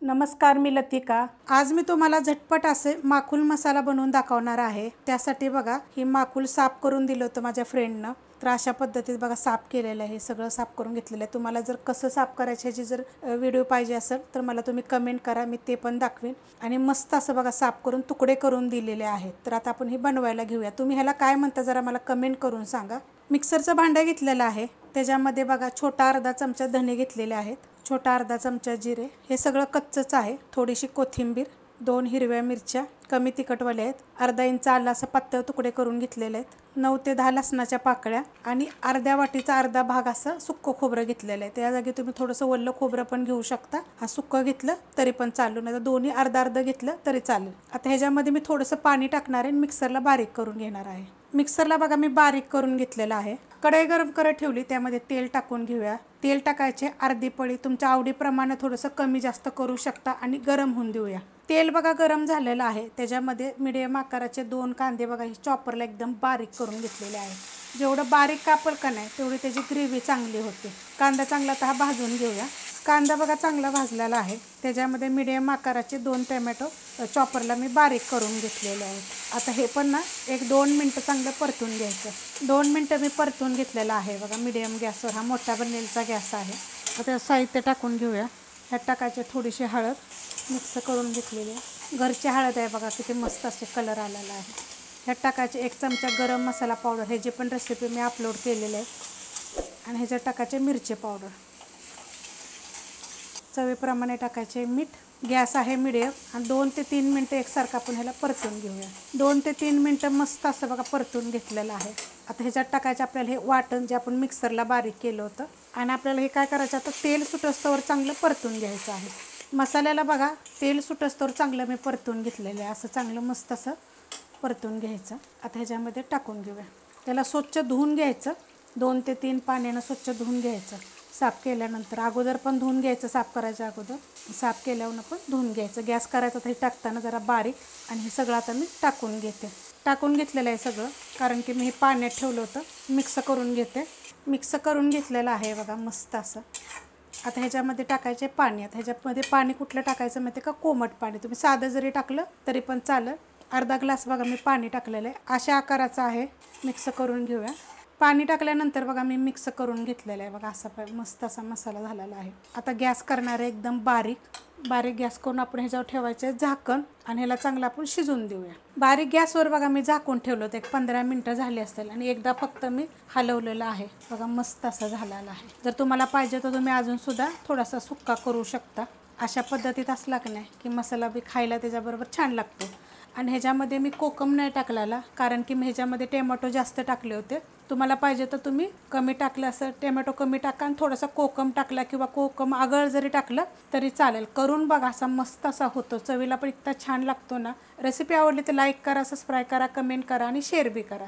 नमस्कार, मी लतिका। आज मी तुम्हाला झटपट असे माकुल मसाला बनवून दाखवणार आहे। त्यासाठी बघा, ही माकुल साफ करून दिलं होतं माझ्या फ्रेंडनं। तर अशा पद्धतीत बघा साफ केलेलं आहे, सगळं साफ करून घेतलेलं आहे। तुम्हाला जर कसं साफ करायचं ह्याची जर व्हिडिओ पाहिजे असेल तर मला तुम्ही कमेंट करा, मी ते पण दाखवेन। आणि मस्त असं बघा साफ करून तुकडे करून दिलेले आहेत। तर आता आपण हे बनवायला घेऊया। तुम्ही ह्याला काय म्हणता जरा मला कमेंट करून सांगा। मिक्सरचं भांडं घेतलेलं आहे, त्याच्यामध्ये बघा छोटा अर्धा चमचा धने घेतलेले आहेत, छोटा अर्धा चमचा जिरे, हे सगळं कच्चंच आहे। थोडीशी कोथिंबीर, 2 हिरव्या मिरच्या कमी तिखटवाल्या आहेत, अर्धा इंच आलं असं पातळ तुकडे करून घेतलेले आहेत, 9 ते 10 लसणाच्या पाकळ्या आणि अर्ध्या वाटीचा अर्धा भाग असं सुक्कं खोबरं घेतलेलं आहे। त्या जागी तुम्ही थोडंसं वल्लं खोबरं पण घेऊ शकता। सुक्कं घेतलं तरी पण चालेल, नाही तर दोन्ही अर्धा अर्धा घेतलं तरी चालेल। आता ह्याच्यामध्ये मी थोडंसं पाणी टाकणार आहे आणि मिक्सरला बारीक करून घेणार आहे। मिक्सरला बघा मी बारीक करून घेतलेलं आहे। कढई गरम करत ठेवली, त्यामध्ये तेल टाकून घेऊया। तेल टाकायचे अर्धी पळी, तुमच्या आवडीप्रमाणे थोडंसं कमी जास्त करू शकता आणि गरम होऊन देऊया। तेल बघा गरम झालेलं आहे, त्याच्यामध्ये मीडियम आकाराचे 2 कांदे बघा हे चॉपरला एकदम बारीक करून घेतलेले आहे। जेवढं बारीक कापल का नाही तेवढी त्याची ग्रेव्ही चांगली होते। कांदा चांगला आता हा भाजून घेऊया। कांदा बघा चांगला भाजलेला आहे, त्याच्यामध्ये मीडियम आकाराचे 2 टोमॅटो चॉपरला मी बारीक करून घेतलेले आहेत। आता हे पण ना 1-2 मिनटं चांगलं परतून घ्यायचं। 2 मिनटं मी परतून घेतलेलं आहे बघा, मीडियम गॅसवर, हा मोठा बनलेला गॅस आहे। आता साहित्य टाकून घेऊया। ह्यात टाकायचे थोडीशी हळद मिक्स करून घेतलेली आहे, घरची हळद आहे बघा, किती मस्त असे कलर आलेला आहे। ह्यात टाकायचे 1 चमचा गरम मसाला पावडर, ह्याची पण रेसिपी मी अपलोड केलेली आहे। आणि ह्याच्यात टाकायचे मिरची पावडर, चवीप्रमाणे टाकायचे मीठ। गॅस आहे मीडियम आणि 2 ते 3 मिनटं एकसारखं आपण ह्याला परतून घेऊया। 2 ते 3 मिनटं मस्त असं बघा परतून घेतलेलं आहे। आता ह्याच्यात टाकायचं आपल्याला हे वाटण जे आपण मिक्सरला बारीक केलं होतं, आणि आपल्याला हे काय करायचं, आता तेल सुटस्तोवर चांगलं परतून घ्यायचं आहे। मसाल्याला बघा तेल सुटस्तोवर चांगलं मी परतून घेतलेलं आहे, असं चांगलं मस्त असं परतून घ्यायचं। आता ह्याच्यामध्ये टाकून घेऊया। त्याला स्वच्छ धुवून घ्यायचं, 2 ते 3 पाण्यानं स्वच्छ धुवून घ्यायचं। साफ केल्यानंतर अगोदर पण धुवून घ्यायचं, साफ करायच्या अगोदर, साफ केल्यावर पण धुवून घ्यायचं। गॅस करायचा तर हे टाकताना जरा बारीक, आणि हे सगळं आता मी टाकून घेते। टाकून घेतलेलं आहे सगळं, कारण की मी हे पाण्यात ठेवलं होतं। मिक्स करून घेते। मिक्स करून घेतलेलं आहे बघा मस्त असं। आता ह्याच्यामध्ये टाकायचे पाणी। आता ह्याच्यामध्ये पाणी कुठलं टाकायचं माहिती का, कोमट पाणी, तुम्ही साधं जरी टाकलं तरी पण चालेल। अर्धा ग्लास बघा मी पाणी टाकलेलं आहे, अशा आकाराचं आहे। मिक्स करून घेऊया। पाणी टाकल्यानंतर बघा मी मिक्स करून घेतलेलं आहे बघा, असा मस्त असा मसाला झालेला आहे। आता गॅस करणार आहे एकदम बारीक गॅस करून आपण ह्याच्यावर ठेवायचं झाकण, आणि ह्याला चांगलं आपण शिजून देऊया। बारीक गॅसवर बघा मी झाकून ठेवलं होतं, 15 मिनटं झाली असतील, आणि एकदा फक्त मी हलवलेलं आहे बघा, मस्त असं झालेलं आहे। जर तुम्हाला पाहिजे तर तुम्ही अजूनसुद्धा थोडासा सुक्का करू शकता। अशा पद्धतीत असला की नाही की मसाला बी खायला त्याच्याबरोबर छान लागतो। आणि ह्याच्यामध्ये मी कोकम नाही टाकलेला, कारण की मी ह्याच्यामध्ये टोमॅटो जास्त टाकले होते। तुम्हाला पाहिजे तर तुम्ही कमी टाकलं असं, टोमॅटो कमी टाका आणि थोडासा कोकम टाकला किंवा कोकम आगळ जरी टाकलं तरी चालेल। करून बघा, असा मस्त असा होतो, चवीला पण इतका छान लागतो ना। रेसिपी आवडली तर लाईक करा, सबस्क्राईब करा, कमेंट करा आणि शेअर बी करा।